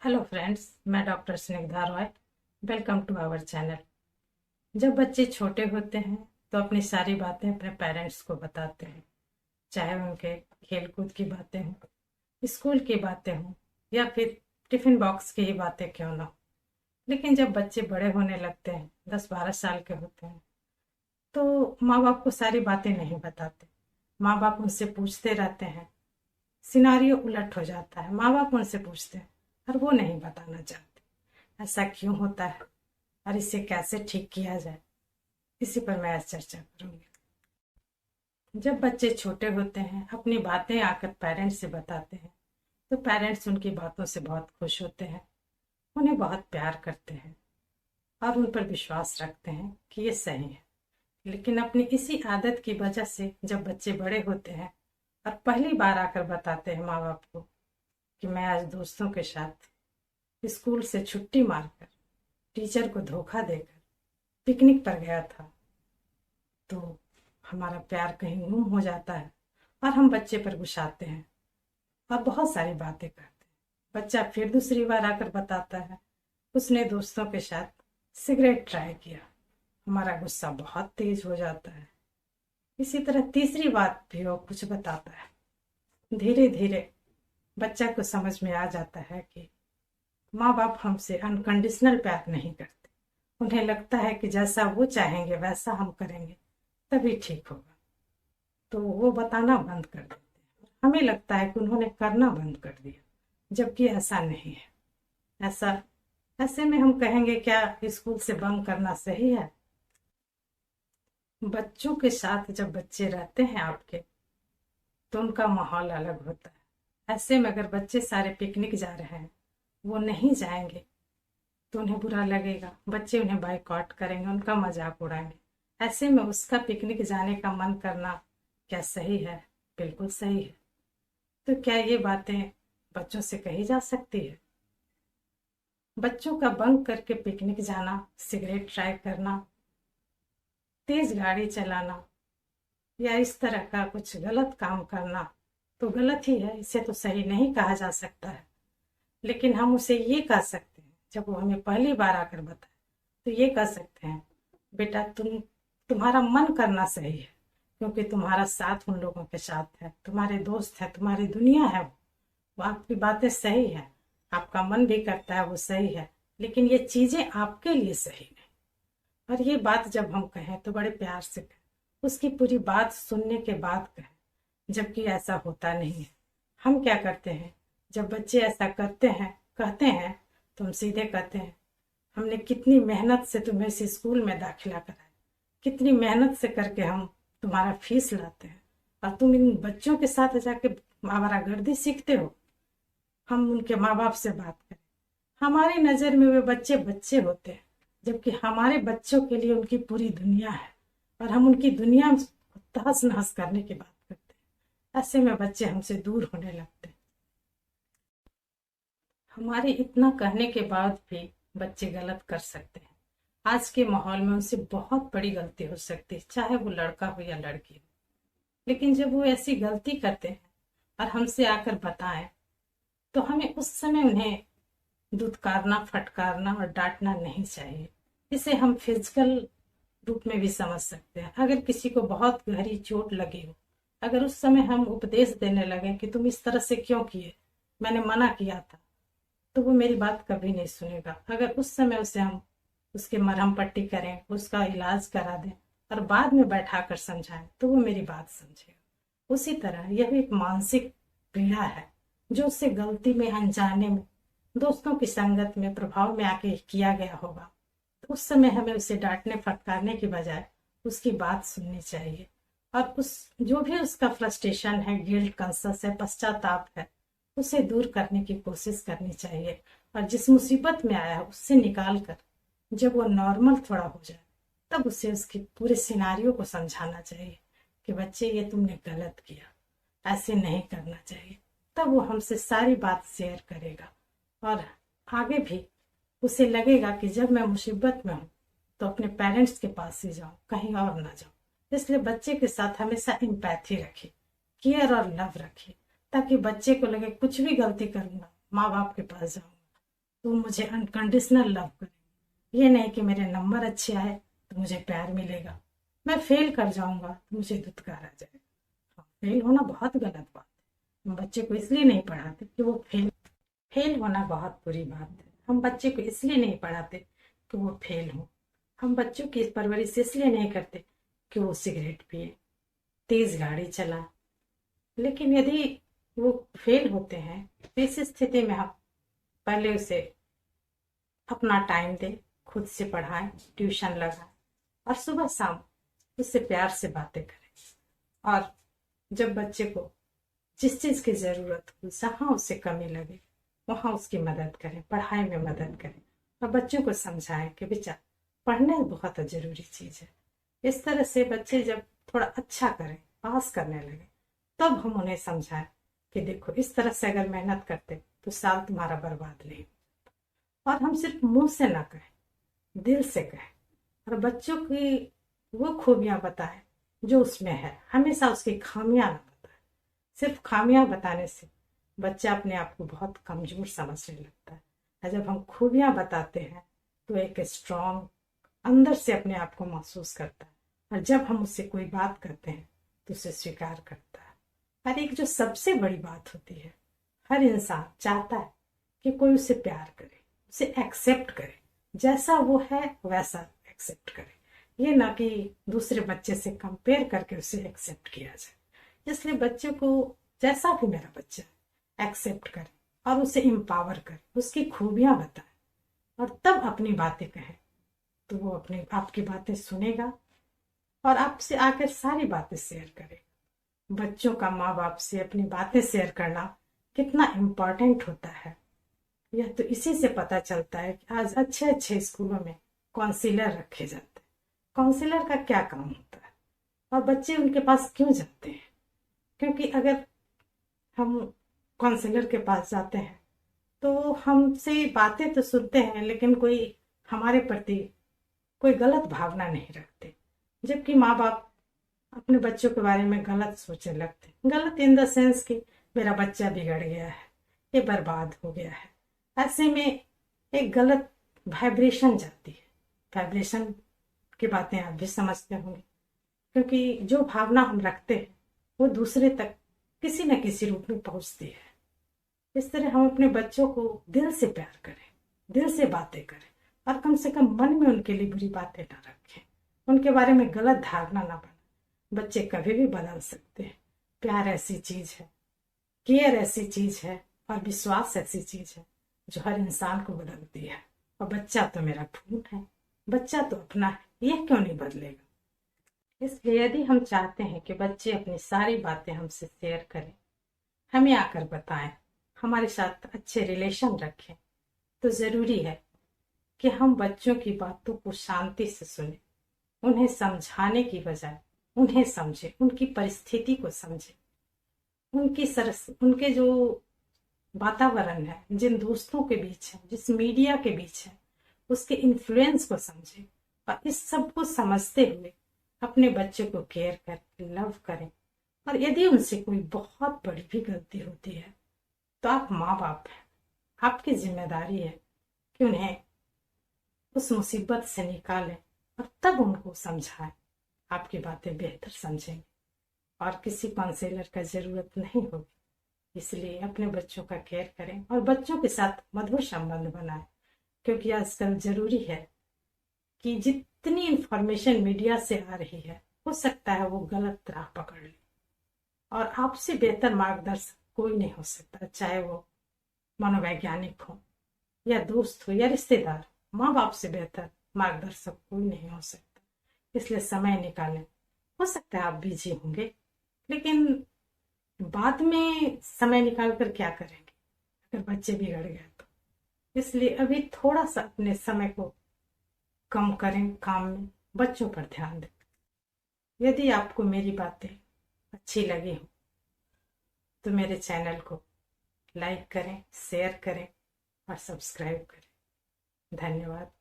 Hello friends, मैं doctor Snigdha Roy. Welcome to our channel. जब बच्चे छोटे होते हैं तो अपनी सारी बातें अपने पेरेंट्स को बताते हैं, चाहे उनके खेल कूद की बातें हों, स्कूल की बातें हों या फिर टिफिन बॉक्स की ही बातें क्यों ना हो। लेकिन जब बच्चे बड़े होने लगते हैं, 10-12 साल के होते हैं, तो माँ बाप को सारी बातें नहीं बताते। माँ बाप उनसे पूछते रहते हैं, सिनारियो उलट हो जाता है। माँ बाप उनसे पूछते हैं और वो नहीं बताना चाहते। ऐसा क्यों होता है और इसे कैसे ठीक किया जाए, इसी पर मैं आज चर्चा करूंगी। जब बच्चे छोटे होते हैं, अपनी बातें आकर पेरेंट्स से बताते हैं, तो पेरेंट्स उनकी बातों से बहुत खुश होते हैं, उन्हें बहुत प्यार करते हैं और उन पर विश्वास रखते हैं कि ये सही है। लेकिन अपनी इसी आदत की वजह से जब बच्चे बड़े होते हैं और पहली बार आकर बताते हैं माँ बाप को कि मैं आज दोस्तों के साथ स्कूल से छुट्टी मारकर, टीचर को धोखा देकर पिकनिक पर गया था, तो हमारा प्यार कहीं गुम हो जाता है और हम बच्चे पर गुस्साते हैं और बहुत सारी बातें करते हैं। बच्चा फिर दूसरी बार आकर बताता है उसने दोस्तों के साथ सिगरेट ट्राई किया। हमारा गुस्सा बहुत तेज हो जाता है। इसी तरह तीसरी बात भी वो कुछ बताता है। धीरे धीरे बच्चा को समझ में आ जाता है कि माँ बाप हमसे अनकंडीशनल प्यार नहीं करते। उन्हें लगता है कि जैसा वो चाहेंगे वैसा हम करेंगे तभी ठीक होगा, तो वो बताना बंद कर देते हैं। हमें लगता है कि उन्होंने करना बंद कर दिया, जबकि ऐसा नहीं है। ऐसा ऐसे में हम कहेंगे क्या स्कूल से बंक करना सही है? बच्चों के साथ जब बच्चे रहते हैं आपके, तो उनका माहौल अलग होता है। ऐसे में अगर बच्चे सारे पिकनिक जा रहे हैं, वो नहीं जाएंगे तो उन्हें बुरा लगेगा, बच्चे उन्हें बाइकआउट करेंगे, उनका मजाक उड़ाएंगे। ऐसे में उसका पिकनिक जाने का मन करना क्या सही है? बिल्कुल सही है। तो क्या ये बातें बच्चों से कही जा सकती है? बच्चों का बंक करके पिकनिक जाना, सिगरेट ट्राई करना, तेज गाड़ी चलाना या इस तरह का कुछ गलत काम करना तो गलत ही है, इसे तो सही नहीं कहा जा सकता है। लेकिन हम उसे ये कह सकते हैं, जब वो हमें पहली बार आकर बताए तो ये कह सकते हैं, बेटा तुम्हारा मन करना सही है, क्योंकि तुम्हारा साथ उन लोगों के साथ है, तुम्हारे दोस्त है, तुम्हारी दुनिया है। वो आपकी बातें सही है, आपका मन भी करता है, वो सही है, लेकिन ये चीजें आपके लिए सही नहीं। और ये बात जब हम कहें तो बड़े प्यार से कहें, उसकी पूरी बात सुनने के बाद कहें, जबकि ऐसा होता नहीं है। हम क्या करते हैं, जब बच्चे ऐसा करते हैं कहते हैं, तो हम सीधे कहते हैं, हमने कितनी मेहनत से तुम्हें इस स्कूल में दाखिला कराया, कितनी मेहनत से करके हम तुम्हारा फीस लाते हैं, और तुम इन बच्चों के साथ जाके आवारागर्दी सीखते हो। हम उनके माँ बाप से बात करें, हमारी नजर में वे बच्चे बच्चे होते हैं, जबकि हमारे बच्चों के लिए उनकी पूरी दुनिया है, और हम उनकी दुनिया तहस नहस करने की बात करते हैं। ऐसे में बच्चे हमसे दूर होने लगते हैं। हमारे इतना कहने के बाद भी बच्चे गलत कर सकते हैं। आज के माहौल में उनसे बहुत बड़ी गलती हो सकती है, चाहे वो लड़का हो या लड़की हो। लेकिन जब वो ऐसी गलती करते हैं और हमसे आकर बताएं, तो हमें उस समय उन्हें दुत्कारना, फटकारना और डांटना नहीं चाहिए। इसे हम फिजिकल रूप में भी समझ सकते हैं। अगर किसी को बहुत गहरी चोट लगी हो, अगर उस समय हम उपदेश देने लगे कि तुम इस तरह से क्यों किए, मैंने मना किया था, तो वो मेरी बात कभी नहीं सुनेगा। अगर उस समय उसे हम उसके मरहम पट्टी करें, उसका इलाज करा दें और बाद में बैठा कर समझाएं, तो वो मेरी बात समझेगा। उसी तरह यह भी एक मानसिक पीड़ा है, जो उससे गलती में, अनजाने में, दोस्तों की संगत में, प्रभाव में आके किया गया होगा। तो उस समय हमें उसे डांटने फटकारने की बजाय उसकी बात सुननी चाहिए, और उस जो भी उसका फ्रस्ट्रेशन है, गिल्ट कॉन्शियस है, पश्चाताप है, उसे दूर करने की कोशिश करनी चाहिए। और जिस मुसीबत में आया उससे निकाल कर जब वो नॉर्मल थोड़ा हो जाए, तब उसे उसके पूरे सिनारियों को समझाना चाहिए कि बच्चे ये तुमने गलत किया, ऐसे नहीं करना चाहिए। तब वो हमसे सारी बात शेयर करेगा, और आगे भी उसे लगेगा कि जब मैं मुसीबत में हूँ तो अपने पेरेंट्स के पास ही जाऊं, कहीं और ना जाऊं। इसलिए बच्चे के साथ हमेशा एम्पैथी रखिए, केयर और लव रखिए, ताकि बच्चे को लगे कुछ भी गलती करूंगा माँ बाप के पास जाऊंगा, तो मुझे अनकंडीशनल लव करेंगे। ये नहीं कि मेरे नंबर अच्छे आए तो मुझे प्यार मिलेगा, मैं फेल कर जाऊंगा तो मुझे धुतकार आ जाएगा। हाँ, फेल होना बहुत गलत बात है। हम बच्चे को इसलिए नहीं पढ़ाते कि वो फेल होना बहुत बुरी बात है। हम बच्चे को इसलिए नहीं पढ़ाते कि वो फेल हो। हम बच्चों की परवरिश इसलिए नहीं करते कि वो सिगरेट पिए, तेज गाड़ी चलाए। लेकिन यदि वो फेल होते हैं तो इस स्थिति में हम पहले उसे अपना टाइम दें, खुद से पढ़ाएं, ट्यूशन लगाएं और सुबह शाम उससे प्यार से बातें करें। और जब बच्चे को जिस चीज की जरूरत हो, जहां उसे कमी लगे, वहां उसकी मदद करें, पढ़ाई में मदद करें और बच्चों को समझाएं कि बेटा पढ़ना बहुत जरूरी चीज है। इस तरह से बच्चे जब थोड़ा अच्छा करें, पास करने लगे, तब हम उन्हें समझाएं कि देखो इस तरह से अगर मेहनत करते तो साल तुम्हारा बर्बाद नहीं। और हम सिर्फ मुंह से ना कहें, दिल से कहें और बच्चों की वो खूबियां बताएं जो उसमें है, हमेशा उसकी खामियां ना बताएं। सिर्फ खामियां बताने से बच्चा अपने आप को बहुत कमजोर समझने लगता है। और जब हम खूबियां बताते हैं तो एक स्ट्रॉन्ग अंदर से अपने आप को महसूस करता है। और जब हम उससे कोई बात करते हैं तो उसे स्वीकार करता है। और एक जो सबसे बड़ी बात होती है, हर इंसान चाहता है कि कोई उसे प्यार करे, उसे एक्सेप्ट करे, जैसा वो है वैसा एक्सेप्ट करे। ये ना कि दूसरे बच्चे से कंपेयर करके उसे एक्सेप्ट किया जाए। इसलिए बच्चे को जैसा भी मेरा बच्चा है एक्सेप्ट करे और उसे एम्पावर करे, उसकी खूबियां बताए और तब अपनी बातें कहे तो वो अपनी आपकी बातें सुनेगा और आपसे आकर सारी बातें शेयर करे। बच्चों का माँ बाप से अपनी बातें शेयर करना कितना इम्पोर्टेंट होता है, यह तो इसी से पता चलता है कि आज अच्छे अच्छे स्कूलों में काउंसिलर रखे जाते हैं। काउंसिलर का क्या काम होता है और बच्चे उनके पास क्यों जाते हैं? क्योंकि अगर हम काउंसिलर के पास जाते हैं तो हमसे बातें तो सुनते हैं लेकिन कोई हमारे प्रति कोई गलत भावना नहीं रखते। जबकि माँ बाप अपने बच्चों के बारे में गलत सोचने लगते, गलत इन द सेंस कि मेरा बच्चा बिगड़ गया है, ये बर्बाद हो गया है। ऐसे में एक गलत वाइब्रेशन जाती है। वाइब्रेशन की बातें आप भी समझते होंगे, क्योंकि जो भावना हम रखते हैं वो दूसरे तक किसी न किसी रूप में पहुंचती है। इस तरह हम अपने बच्चों को दिल से प्यार करें, दिल से बातें करें और कम से कम मन में उनके लिए बुरी बातें ना रखें, उनके बारे में गलत धारणा ना बने। बच्चे कभी भी बदल सकते हैं। प्यार ऐसी चीज है, केयर ऐसी चीज है और विश्वास ऐसी चीज है जो हर इंसान को बदलती है। और बच्चा तो मेरा खून है, बच्चा तो अपना है, ये क्यों नहीं बदलेगा? इसलिए यदि हम चाहते हैं कि बच्चे अपनी सारी बातें हमसे शेयर करें, हमें आकर बताएं, हमारे साथ अच्छे रिलेशन रखें, तो जरूरी है कि हम बच्चों की बातों को शांति से सुने, उन्हें समझाने की बजाय उन्हें समझे, उनकी परिस्थिति को समझे, उनके जो वातावरण है, जिन दोस्तों के बीच है, जिस मीडिया के बीच है, उसके इन्फ्लुएंस को समझे और इस सब को समझते हुए अपने बच्चे को केयर करें, लव करें। और यदि उनसे कोई बहुत बड़ी भी गलती होती है तो आप माँ बाप हैं, आपकी जिम्मेदारी है कि उन्हें उस मुसीबत से निकालें और तब उनको समझाएं। आपकी बातें बेहतर समझेंगे और किसी काउंसलर का जरूरत नहीं होगी। इसलिए अपने बच्चों का केयर करें और बच्चों के साथ मधुर संबंध बनाएं, क्योंकि आजकल जरूरी है कि जितनी इंफॉर्मेशन मीडिया से आ रही है, हो सकता है वो गलत राह पकड़ ले और आपसे बेहतर मार्गदर्शक कोई नहीं हो सकता, चाहे वो मनोवैज्ञानिक हो या दोस्त हो या रिश्तेदार। माँ बाप से बेहतर मार्गदर्शक कोई नहीं हो सकता। इसलिए समय निकालें। हो सकता है आप बिजी होंगे, लेकिन बाद में समय निकाल कर क्या करेंगे अगर बच्चे बिगड़ गए तो? इसलिए अभी थोड़ा सा अपने समय को कम करें, काम में बच्चों पर ध्यान दें। यदि आपको मेरी बातें अच्छी लगी हो तो मेरे चैनल को लाइक करें, शेयर करें और सब्सक्राइब करें। धन्यवाद।